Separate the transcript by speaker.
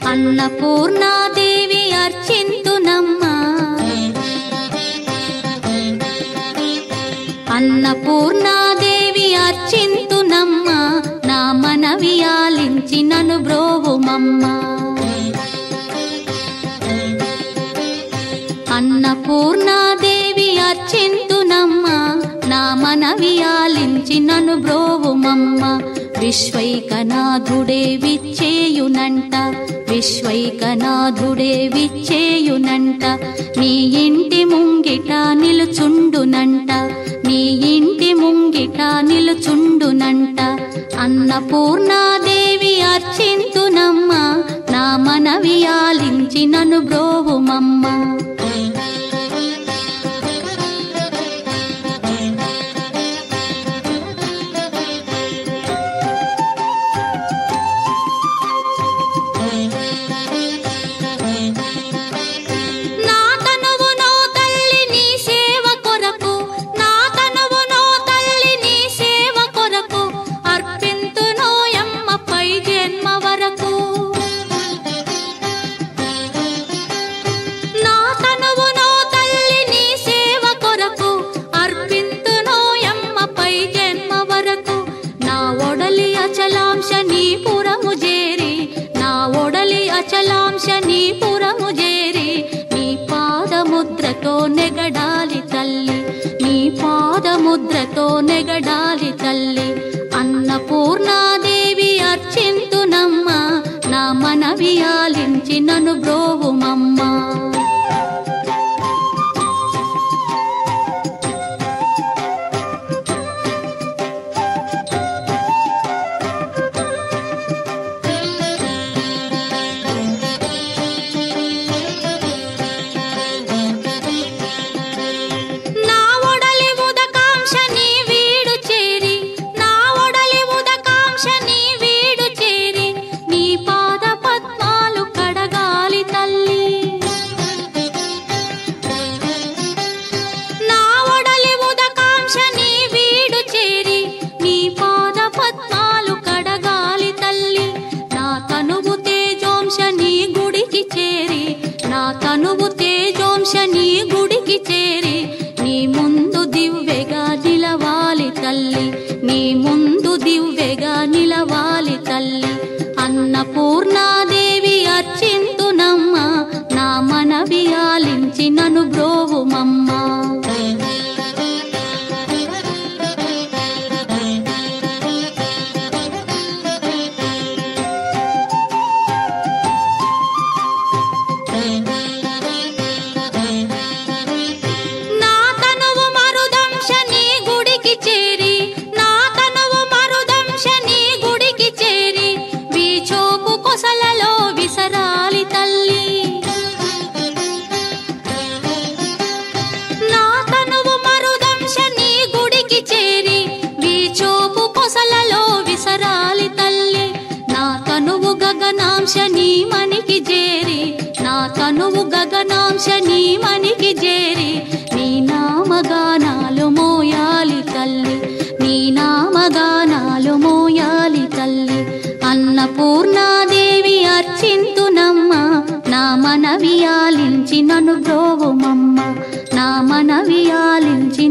Speaker 1: అన్నపూర్ణాదేవి అర్చింతునమ్మా, అన్నపూర్ణాదేవి అర్చింతునమ్మా, నా మనవి ఆలించి నన్ను బ్రోవుమమ్మా. అన్నపూర్ణాదేవి అర్చింతునమ్మా, నా మనవి ఆలించి నన్ను బ్రోవుమమ్మా. విశ్వైకనాథుడే విచ్చేయునంట, విశ్వైకనాథుడే విచ్చేయునంట, నీ ఇంటి ముంగిట నిలుచుండునంట, నీ ఇంటి ముంగిట నిలుచుండునంట. అన్నపూర్ణాదేవి అర్చింతునమ్మా, నా మనవి ఆలించి నన్ను బ్రోవుమమ్మా. అచలాంశనీపురము చేరి నీ పాదముద్రతో నెగడాలి తల్లి, నీ పాదముద్రతో నెగడాలి తల్లి. అన్నపూర్ణాదేవి అర్చింతునమ్మా, నా మనవి ఆలించి నన్ను బ్రోవుమమ్మా. తనువు తేజోంశని గుడికి చేరి నీ ముందు దివ్వెగా నిలవాలి తల్లి, నీ ముందు దివ్వెగా నిలవాలి తల్లి. అన్నపూర్ణాదేవి అర్చింతునమ్మా, నా మనవి ఆలించి నన్ను బ్రోవుమమ్మా. గగనాంశని మనికి చేరి, నా తనువు గగనాంశని మనికి చేరి నీ నామగానాలు మోయాలి తల్లి, నీ నామగానాలు మోయాలి తల్లి. అన్నపూర్ణాదేవి అర్చింతునమ్మా, నా మనవి ఆలించి నన్ను బ్రోవుమమ్మా, నా మనవి ఆలించి